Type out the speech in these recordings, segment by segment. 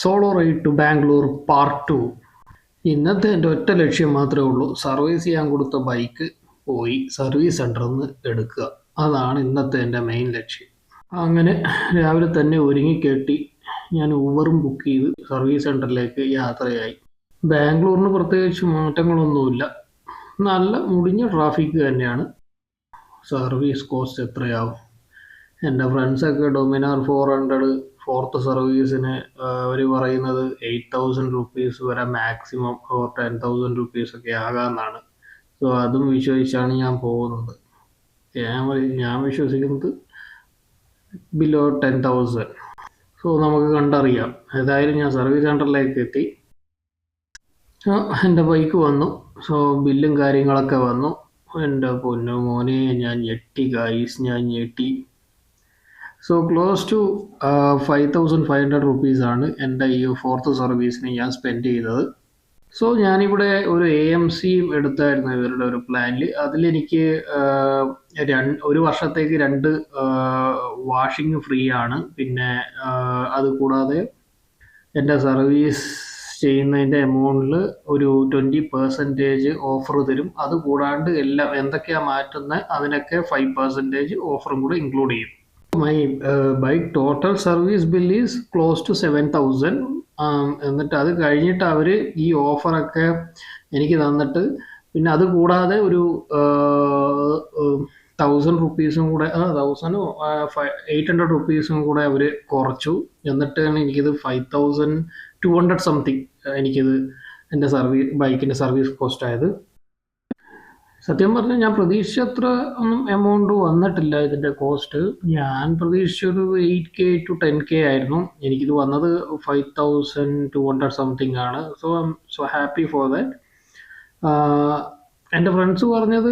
Solo ride to Bangalore part 2. ഇന്നത്തെ എൻ്റെ ഒറ്റ ലക്ഷ്യം മാത്രമേ ഉള്ളൂ, സർവീസ് ചെയ്യാൻ കൊടുത്ത ബൈക്ക് പോയി സർവീസ് സെൻ്ററിൽ നിന്ന് എടുക്കുക. അതാണ് ഇന്നത്തെ എൻ്റെ മെയിൻ ലക്ഷ്യം. അങ്ങനെ രാവിലെ തന്നെ ഒരുങ്ങിക്കെട്ടി ഞാൻ ഊബറും ബുക്ക് ചെയ്ത് സർവീസ് സെൻ്ററിലേക്ക് യാത്രയായി. ബാംഗ്ലൂരിന് പ്രത്യേകിച്ച് മാറ്റങ്ങളൊന്നുമില്ല, നല്ല മുടിഞ്ഞ ട്രാഫിക് തന്നെയാണ്. സർവീസ് കോസ്റ്റ് എത്രയാവും? എൻ്റെ ഫ്രണ്ട്സൊക്കെ ഡൊമിനാർ 400 ഫോർത്ത് സർവീസിന് അവർ പറയുന്നത് 8,000 റുപ്പീസ് വരെ മാക്സിമം, 10,000 റുപ്പീസ് ഒക്കെ ആകാമെന്നാണ്. സോ അതും വിശ്വസിച്ചാണ് ഞാൻ പോകുന്നത്. ഞാൻ വിശ്വസിക്കുന്നത് ബിലോ 10,000. സോ നമുക്ക് കണ്ടറിയാം. ഏതായാലും ഞാൻ സർവീസ് സെൻ്ററിലേക്ക് എത്തി. എൻ്റെ ബൈക്ക് വന്നു. സോ ബില്ലും കാര്യങ്ങളൊക്കെ വന്നു. എൻ്റെ പൊന്നു മോനെ, ഞാൻ ഞെട്ടി ഗൈസ്, ഞാൻ ഞെട്ടി. സോ ക്ലോസ് ടു 5,500 റുപ്പീസാണ് എൻ്റെ ഈ ഫോർത്ത് സർവീസിന് ഞാൻ സ്പെൻഡ് ചെയ്തത്. സോ ഞാനിവിടെ ഒരു AMC എടുത്തായിരുന്നു ഇവരുടെ ഒരു പ്ലാനിൽ. അതിലെനിക്ക് ഒരു വർഷത്തേക്ക് 2 വാഷിംഗ് ഫ്രീ ആണ്. പിന്നെ അത് കൂടാതെ എൻ്റെ സർവീസ് ചെയ്യുന്നതിൻ്റെ എമൗണ്ടിൽ ഒരു 20% ഓഫർ തരും. അത് കൂടാണ്ട് എല്ലാം എന്തൊക്കെയാണ് മാറ്റുന്നത് അതിനൊക്കെ 5% ഓഫറും കൂടെ ഇൻക്ലൂഡ് ചെയ്യും. My bike total service bill is close to 7,000. എന്നിട്ട് അത് കഴിഞ്ഞിട്ട് അവർ ഈ ഓഫറൊക്കെ എനിക്ക് തന്നിട്ട്, പിന്നെ അത് കൂടാതെ ഒരു 1,000 റുപ്പീസും കൂടെ, 800 റുപ്പീസും കൂടെ അവർ കുറച്ചു. എന്നിട്ടാണ് എനിക്കിത് 5,200 സംതിങ് എനിക്കിത് എൻ്റെ ബൈക്കിൻ്റെ സർവീസ് കോസ്റ്റ് ആയത്. സത്യം പറഞ്ഞാൽ ഞാൻ പ്രതീക്ഷിച്ചത്ര ഒന്നും എമൗണ്ട് വന്നിട്ടില്ല ഇതിൻ്റെ കോസ്റ്റ്. ഞാൻ പ്രതീക്ഷിച്ചൊരു 8K to 10K ആയിരുന്നു. എനിക്കിത് വന്നത് 5,200 സംതിങ് ആണ്. So happy for that. എൻ്റെ ഫ്രണ്ട്സ് പറഞ്ഞത്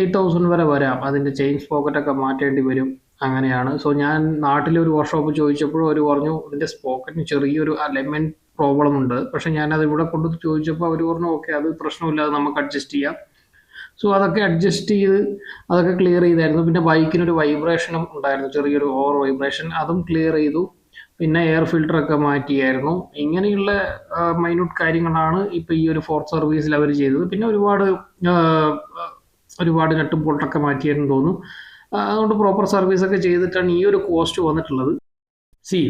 8,000 വരെ വരാം, അതിൻ്റെ ചെയിൻ സ്പോക്കറ്റൊക്കെ മാറ്റേണ്ടി വരും, അങ്ങനെയാണ്. സോ ഞാൻ നാട്ടിലൊരു വർക്ക്ഷോപ്പ് ചോദിച്ചപ്പോഴും അവർ പറഞ്ഞു ഇതിൻ്റെ സ്പോക്കറ്റിന് ചെറിയൊരു അലൈൻമെൻറ്റ് പ്രോബ്ലം ഉണ്ട്. പക്ഷേ ഞാനത് ഇവിടെ കൊണ്ട് ചോദിച്ചപ്പോൾ അവർ പറഞ്ഞു ഓക്കെ, അത് പ്രശ്നമില്ലാതെ നമുക്ക് അഡ്ജസ്റ്റ് ചെയ്യാം. സോ അതൊക്കെ അഡ്ജസ്റ്റ് ചെയ്ത് അതൊക്കെ ക്ലിയർ ചെയ്തായിരുന്നു. പിന്നെ ബൈക്കിനൊരു വൈബ്രേഷനും ഉണ്ടായിരുന്നു, ചെറിയൊരു ഓവർ വൈബ്രേഷൻ, അതും ക്ലിയർ ചെയ്തു. പിന്നെ എയർ ഫിൽറ്ററൊക്കെ മാറ്റിയായിരുന്നു. ഇങ്ങനെയുള്ള മൈന്യൂട്ട് കാര്യങ്ങളാണ് ഇപ്പോൾ ഈ ഒരു ഫോർത്ത് സർവീസിൽ അവർ ചെയ്തത്. പിന്നെ ഒരുപാട് നട്ടും ബോൾട്ടൊക്കെ മാറ്റിയായിരുന്നു തോന്നുന്നു. അതുകൊണ്ട് പ്രോപ്പർ സർവീസൊക്കെ ചെയ്തിട്ടാണ് ഈ ഒരു കോസ്റ്റ് വന്നിട്ടുള്ളത്.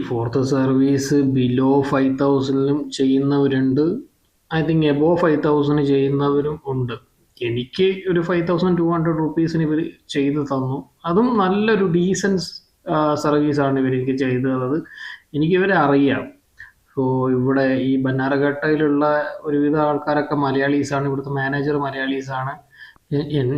ഫോർത്ത് സർവീസ് ബിലോ 5,000 ചെയ്യുന്നവരുണ്ട്, ഐ തിങ്ക് എബോവ് 5,000 ചെയ്യുന്നവരും ഉണ്ട്. എനിക്ക് ഒരു 5,200 റുപ്പീസിന് ഇവർ ചെയ്ത് തന്നു. അതും നല്ലൊരു ഡീസൻസ് സർവീസാണ് ഇവരെനിക്ക് ചെയ്തു തന്നത്. എനിക്കിവരെ അറിയാം. സോ ഇവിടെ ഈ ബന്നാരഘട്ടയിലുള്ള ഒരുവിധ ആൾക്കാരൊക്കെ മലയാളീസാണ്. ഇവിടുത്തെ മാനേജർ മലയാളീസാണ്.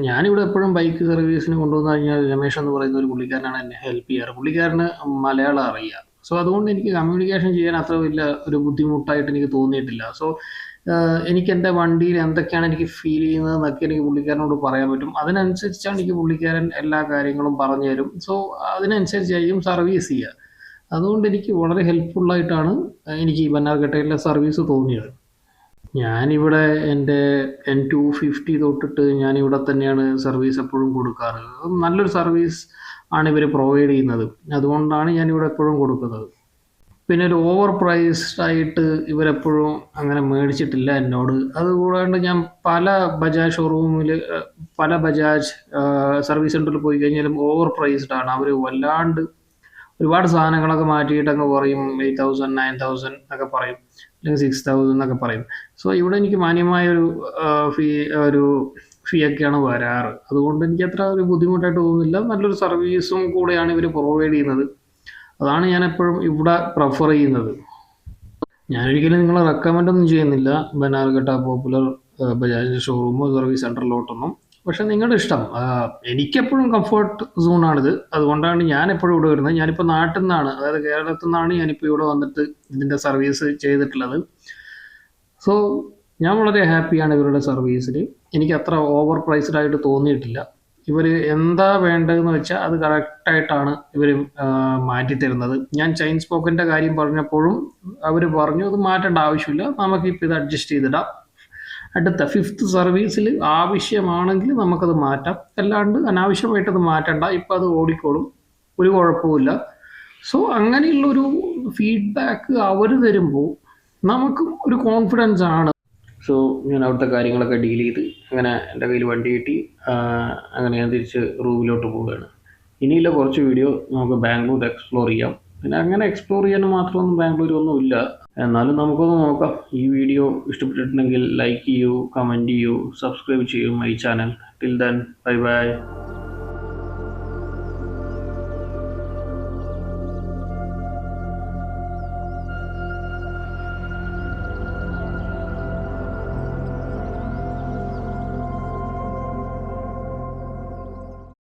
ഞാനിവിടെ എപ്പോഴും ബൈക്ക് സർവീസിന് കൊണ്ടുവന്നു കഴിഞ്ഞാൽ രമേശ് എന്ന് പറയുന്ന ഒരു പുള്ളിക്കാരനാണ് എന്നെ ഹെൽപ്പ് ചെയ്യാറ്. പുള്ളിക്കാരന് മലയാളം അറിയാം. സോ അതുകൊണ്ട് എനിക്ക് കമ്മ്യൂണിക്കേഷൻ ചെയ്യാൻ അത്ര വലിയ ഒരു ബുദ്ധിമുട്ടായിട്ട് എനിക്ക് തോന്നിയിട്ടില്ല. സോ എനിക്ക് എൻ്റെ വണ്ടിയിൽ എന്തൊക്കെയാണ് എനിക്ക് ഫീൽ ചെയ്യുന്നത് എന്നൊക്കെ എനിക്ക് പുള്ളിക്കാരനോട് പറയാൻ പറ്റും. അതിനനുസരിച്ചാണ് എനിക്ക് പുള്ളിക്കാരൻ എല്ലാ കാര്യങ്ങളും പറഞ്ഞു തരും. സോ അതിനനുസരിച്ചായിരിക്കും സർവീസ് ചെയ്യുക. അതുകൊണ്ട് എനിക്ക് വളരെ ഹെൽപ്ഫുള്ളായിട്ടാണ് എനിക്ക് ഈ ബന്നാർഘട്ടയിലെ സർവീസ് തോന്നിയത്. ഞാനിവിടെ എൻ്റെ N250 തൊട്ടിട്ട് ഞാനിവിടെ തന്നെയാണ് സർവീസ് എപ്പോഴും കൊടുക്കാറ്. നല്ലൊരു സർവീസ് ആണ് ഇവർ പ്രൊവൈഡ് ചെയ്യുന്നത്. അതുകൊണ്ടാണ് ഞാനിവിടെ എപ്പോഴും കൊടുക്കുന്നത്. പിന്നെ ഒരു ഓവർ പ്രൈസ്ഡ് ആയിട്ട് ഇവരെപ്പോഴും അങ്ങനെ മേടിച്ചിട്ടില്ല എന്നോട്. അതുകൂടാണ്ട് ഞാൻ പല ബജാജ് ഷോറൂമിൽ, പല ബജാജ് സർവീസ് സെൻ്ററിൽ പോയി കഴിഞ്ഞാലും ഓവർ പ്രൈസ്ഡ് ആണ്. അവർ വല്ലാണ്ട് ഒരുപാട് സാധനങ്ങളൊക്കെ മാറ്റിയിട്ട് അങ്ങ് പറയും 8,000 9,000 എന്നൊക്കെ പറയും, അല്ലെങ്കിൽ 6,000 എന്നൊക്കെ പറയും. സോ ഇവിടെ എനിക്ക് മാന്യമായൊരു ഫീ ഒക്കെയാണ് വരാറ്. അതുകൊണ്ട് എനിക്ക് അത്ര ഒരു ബുദ്ധിമുട്ടായിട്ട് തോന്നുന്നില്ല. നല്ലൊരു സർവീസും കൂടെയാണ് ഇവർ പ്രൊവൈഡ് ചെയ്യുന്നത്. അതാണ് ഞാൻ എപ്പോഴും ഇവിടെ പ്രിഫർ ചെയ്യുന്നത്. ഞാനൊരിക്കലും നിങ്ങളെ റെക്കമെൻഡ് ഒന്നും ചെയ്യുന്നില്ല ബന്നാർഘട്ട പോപ്പുലർ ബജാജ് ഷോറൂമോ സർവീസ് സെൻ്ററിലോട്ടൊന്നും. പക്ഷെ നിങ്ങളുടെ ഇഷ്ടം. എനിക്കെപ്പോഴും കംഫർട്ട് സോണാണിത്. അതുകൊണ്ടാണ് ഞാൻ എപ്പോഴും ഇവിടെ വരുന്നത്. ഞാനിപ്പോൾ നാട്ടിൽ നിന്നാണ്, അതായത് കേരളത്തിൽ നിന്നാണ് ഞാനിപ്പോൾ ഇവിടെ വന്നിട്ട് ഇതിൻ്റെ സർവീസ് ചെയ്തിട്ടുള്ളത്. സോ ഞാൻ വളരെ ഹാപ്പിയാണ് ഇവരുടെ സർവീസിൽ. എനിക്ക് അത്ര ഓവർ പ്രൈസ്ഡ് ആയിട്ട് തോന്നിയിട്ടില്ല. ഇവർ എന്താ വേണ്ടതെന്ന് വെച്ചാൽ അത് കറക്റ്റായിട്ടാണ് ഇവർ മാറ്റിത്തരുന്നത്. ഞാൻ ചെയിൻ സ്പോക്കറ്റിൻ്റെ കാര്യം പറഞ്ഞപ്പോഴും അവർ പറഞ്ഞു അത് മാറ്റേണ്ട ആവശ്യമില്ല, നമുക്കിപ്പോൾ ഇത് അഡ്ജസ്റ്റ് ചെയ്തിടാം. അടുത്ത 5th സർവീസിൽ ആവശ്യമാണെങ്കിൽ നമുക്കത് മാറ്റാം, അല്ലാണ്ട് അനാവശ്യമായിട്ടത് മാറ്റണ്ട, ഇപ്പം അത് ഓടിക്കോളും, ഒരു കുഴപ്പമില്ല. സോ അങ്ങനെയുള്ളൊരു ഫീഡ്ബാക്ക് അവർ തരുമ്പോൾ നമുക്കും ഒരു കോൺഫിഡൻസ് ആണ്. സോ ഞാൻ അവിടുത്തെ കാര്യങ്ങളൊക്കെ ഡീൽ ചെയ്ത് അങ്ങനെ എൻ്റെ കയ്യിൽ വണ്ടി കിട്ടി. അങ്ങനെ ഞാൻ തിരിച്ച് റൂമിലോട്ട് പോവുകയാണ്. ഇനിയുള്ള കുറച്ച് വീഡിയോ നമുക്ക് ബാംഗ്ലൂർ എക്സ്പ്ലോർ ചെയ്യാം. പിന്നെ അങ്ങനെ എക്സ്പ്ലോർ ചെയ്യാൻ മാത്രമൊന്നും ബാംഗ്ലൂരൊന്നും ഇല്ല, എന്നാലും നമുക്കൊന്ന് നോക്കാം. ഈ വീഡിയോ ഇഷ്ടപ്പെട്ടിട്ടുണ്ടെങ്കിൽ ലൈക്ക് ചെയ്യൂ, കമൻറ്റ് ചെയ്യൂ, സബ്സ്ക്രൈബ് ചെയ്യൂ my channel. Till then bye bye.